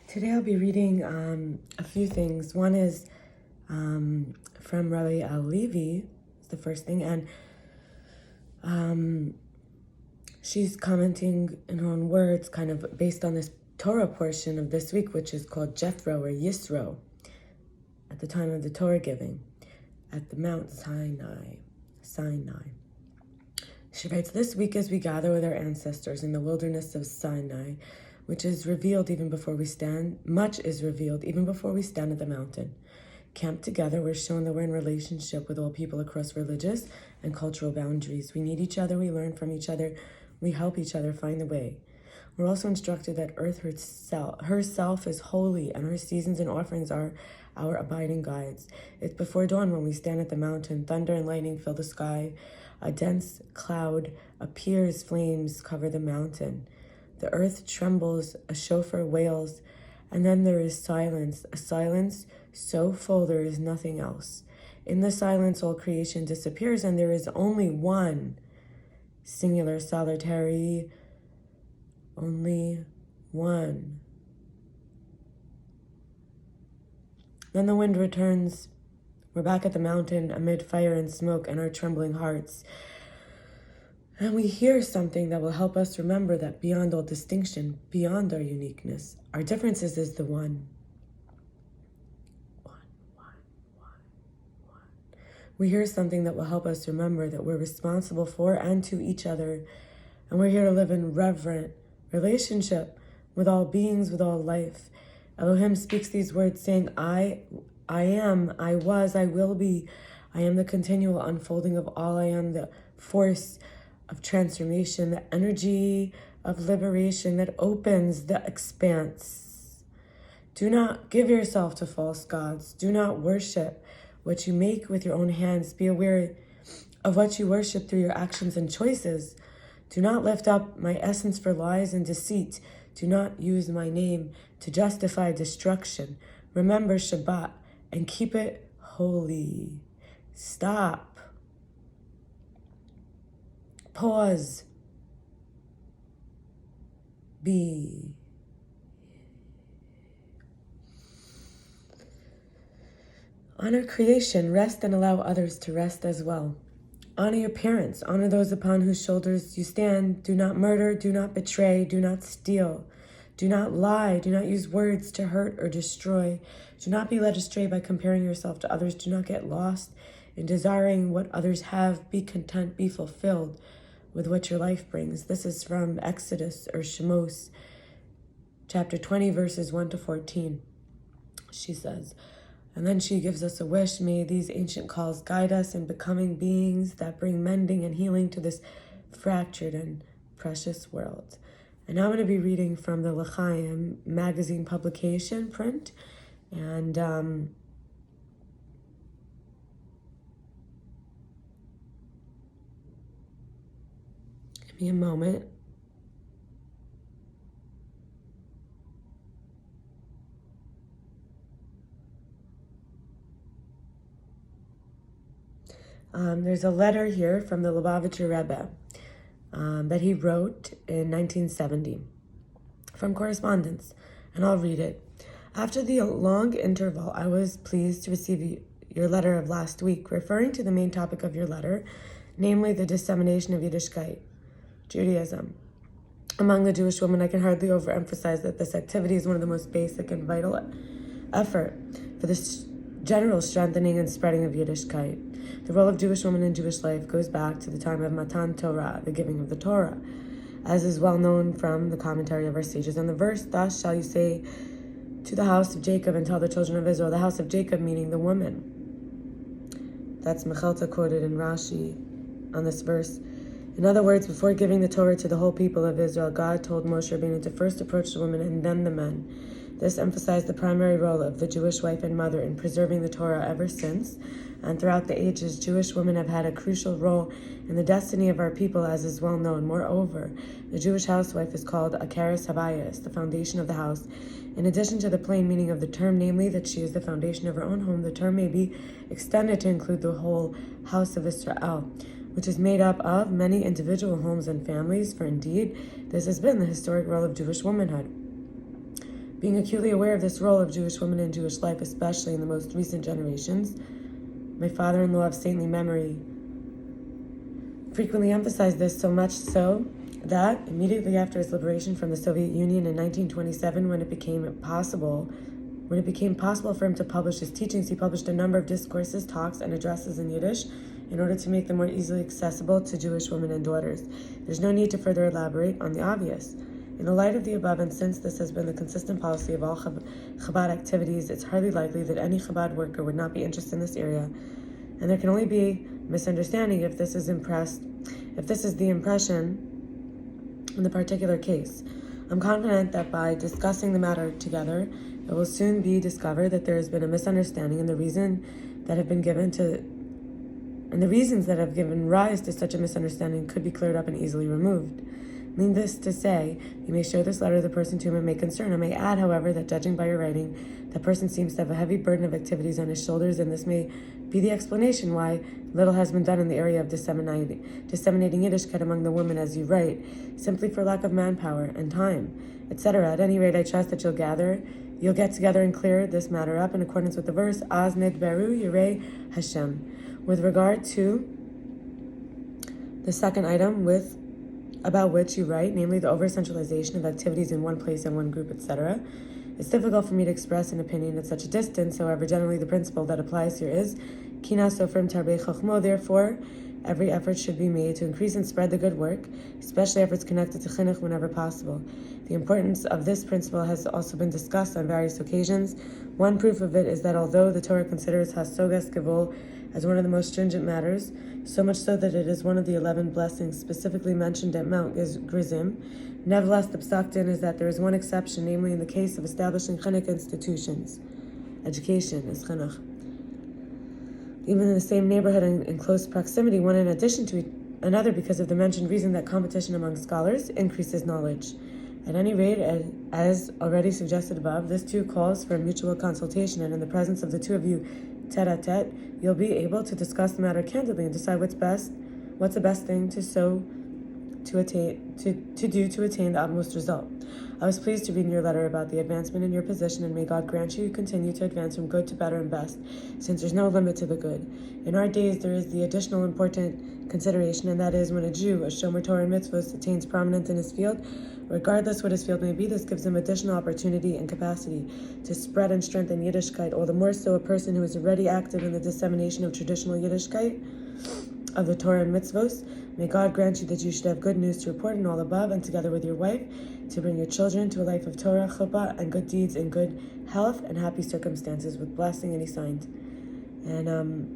Today I'll be reading a few things. One is from Rabbi Yael Levy, the first thing, and she's commenting in her own words, kind of based on this Torah portion of this week, which is called Jethro or Yisro, at the time of the Torah giving, at the Mount Sinai. She writes, "This week as we gather with our ancestors in the wilderness of Sinai, which is revealed even before we stand, much is revealed even before we stand at the mountain. Camped together, we're shown that we're in relationship with all people across religious and cultural boundaries. We need each other, we learn from each other, we help each other find the way. We're also instructed that Earth herself is holy, and her seasons and offerings are our abiding guides. It's before dawn when we stand at the mountain. Thunder and lightning fill the sky. A dense cloud appears, flames cover the mountain. The earth trembles, a shofar wails, and then there is silence, a silence so full there is nothing else. In the silence, all creation disappears, and there is only one, singular, solitary, only one. Then the wind returns. We're back at the mountain amid fire and smoke and our trembling hearts. And we hear something that will help us remember that beyond all distinction, beyond our uniqueness, our differences is the one. One. We hear something that will help us remember that we're responsible for and to each other, and we're here to live in reverent relationship with all beings, with all life. Elohim speaks these words saying, I am, I was, I will be. I am the continual unfolding of all. I am the force of transformation, the energy of liberation that opens the expanse. Do not give yourself to false gods. Do not worship what you make with your own hands. Be aware of what you worship through your actions and choices. Do not lift up my essence for lies and deceit. Do not use my name to justify destruction. Remember Shabbat and keep it holy. Stop. Pause. Be. Honor creation, rest and allow others to rest as well. Honor your parents, honor those upon whose shoulders you stand. Do not murder, do not betray, do not steal. Do not lie, do not use words to hurt or destroy. Do not be led astray by comparing yourself to others. Do not get lost in desiring what others have. Be content, be fulfilled with what your life brings. This is from Exodus or Shemos, chapter 20, verses 1 to 14. She says, and then she gives us a wish. May these ancient calls guide us in becoming beings that bring mending and healing to this fractured and precious world. And now I'm going to be reading from the L'Chaim magazine publication print. And give me a moment. There's a letter here from the Lubavitcher Rebbe that he wrote in 1970 from correspondence, and I'll read it. After the long interval, I was pleased to receive your letter of last week, referring to the main topic of your letter, namely the dissemination of Yiddishkeit, Judaism. Among the Jewish women, I can hardly overemphasize that this activity is one of the most basic and vital effort for the general strengthening and spreading of Yiddishkeit. The role of Jewish women in Jewish life goes back to the time of Matan Torah, the giving of the Torah, as is well known from the commentary of our sages. And the verse, thus shall you say to the house of Jacob and tell the children of Israel, the house of Jacob meaning the woman. That's Mechelta quoted in Rashi on this verse. In other words, before giving the Torah to the whole people of Israel, God told Moshe Rabbeinu to first approach the women and then the men. This emphasized the primary role of the Jewish wife and mother in preserving the Torah ever since, and throughout the ages, Jewish women have had a crucial role in the destiny of our people, as is well known. Moreover, the Jewish housewife is called Akeres Habayis, the foundation of the house. In addition to the plain meaning of the term, namely that she is the foundation of her own home, the term may be extended to include the whole house of Israel, which is made up of many individual homes and families, for indeed, this has been the historic role of Jewish womanhood. Being acutely aware of this role of Jewish women in Jewish life, especially in the most recent generations, my father-in-law of saintly memory frequently emphasized this, so much so that immediately after his liberation from the Soviet Union in 1927, when it became possible for him to publish his teachings, he published a number of discourses, talks, and addresses in Yiddish in order to make them more easily accessible to Jewish women and daughters. There's no need to further elaborate on the obvious. In the light of the above, and since this has been the consistent policy of all Chabad activities, it's hardly likely that any Chabad worker would not be interested in this area, and there can only be misunderstanding if this is the impression in the particular case. I'm confident that by discussing the matter together, it will soon be discovered that there has been a misunderstanding, and the reasons that have given rise to such a misunderstanding could be cleared up and easily removed. Needless to say, you may show this letter to the person to whom it may concern. I may add, however, that judging by your writing, that person seems to have a heavy burden of activities on his shoulders, and this may be the explanation why little has been done in the area of disseminating Yiddishkeit among the women as you write, simply for lack of manpower and time, etc. At any rate, I trust that you'll get together and clear this matter up in accordance with the verse, Az nidberu yirei Hashem. With regard to the second item about which you write, namely the over-centralization of activities in one place and one group, etc., it's difficult for me to express an opinion at such a distance. However, generally the principle that applies here is Kina sofrim tarbei chachmo. Therefore, every effort should be made to increase and spread the good work, especially efforts connected to chinuch whenever possible. The importance of this principle has also been discussed on various occasions. One proof of it is that although the Torah considers hasogas gevul as one of the most stringent matters, so much so that it is one of the 11 blessings specifically mentioned at Mount Gerizim, nevertheless, the psak din is that there is one exception, namely in the case of establishing chinuch institutions. Education is chinuch. Even in the same neighborhood and in close proximity, one in addition to another, because of the mentioned reason that competition among scholars increases knowledge. At any rate, as already suggested above, this too calls for mutual consultation, and in the presence of the two of you, tete-a-tete, you'll be able to discuss the matter candidly and decide what's the best thing to do to attain the utmost result. I was pleased to read in your letter about the advancement in your position, and may God grant you continue to advance from good to better and best, since there's no limit to the good. In our days, there is the additional important consideration, and that is when a Jew, a Shomer Torah and Mitzvahs, attains prominence in his field, regardless what his field may be, this gives him additional opportunity and capacity to spread and strengthen Yiddishkeit, all the more so a person who is already active in the dissemination of traditional Yiddishkeit, of the Torah and Mitzvahs. May God grant you that you should have good news to report in all above, and together with your wife, to bring your children to a life of Torah, chuppah, and good deeds in good health and happy circumstances, with blessing. And he signed. And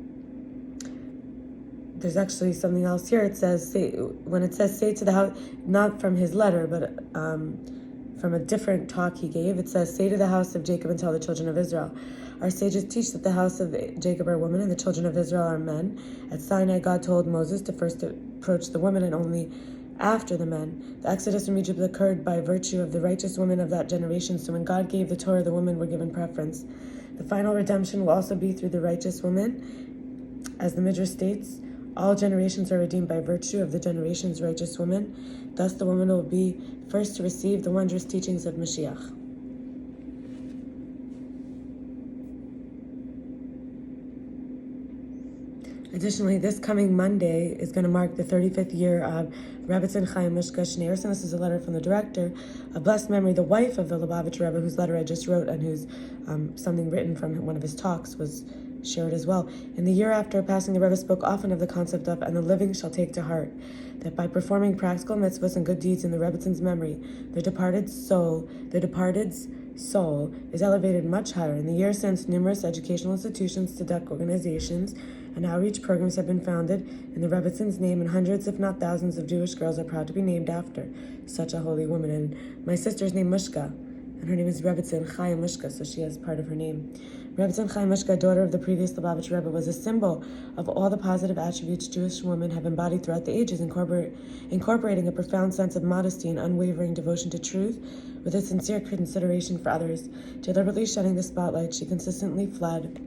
there's actually something else here. It says, say to the house, not from his letter, but from a different talk he gave, it says, say to the house of Jacob and tell the children of Israel. Our sages teach that the house of Jacob are women and the children of Israel are men. At Sinai, God told Moses to first approach the women and only after the men. The exodus from Egypt occurred by virtue of the righteous women of that generation, so when God gave the Torah, the women were given preference. The final redemption will also be through the righteous women. As the Midrash states, all generations are redeemed by virtue of the generation's righteous women. Thus the woman will be first to receive the wondrous teachings of Mashiach. Additionally, this coming Monday is going to mark the 35th year of Rebbetzin Chaim Mishka Schneerson. This is a letter from the director of blessed memory, the wife of the Lubavitcher Rebbe, whose letter I just wrote and whose something written from one of his talks was shared as well. In the year after passing, the Rebbe spoke often of the concept of, and the living shall take to heart, that by performing practical mitzvahs and good deeds in the Rebbetzins' memory, the departed's soul is elevated much higher. In the year since, numerous educational institutions, tzedakah organizations, and outreach programs have been founded in the Rebbetzins' name, and hundreds, if not thousands, of Jewish girls are proud to be named after such a holy woman. And my sister's name Mushka, and her name is Rebbetzin Chaim Mushka, so she has part of her name. Rebbetzin Chaim Mushka, daughter of the previous Lubavitcher Rebbe, was a symbol of all the positive attributes Jewish women have embodied throughout the ages, incorporating a profound sense of modesty and unwavering devotion to truth with a sincere consideration for others. Deliberately shedding the spotlight, she consistently fled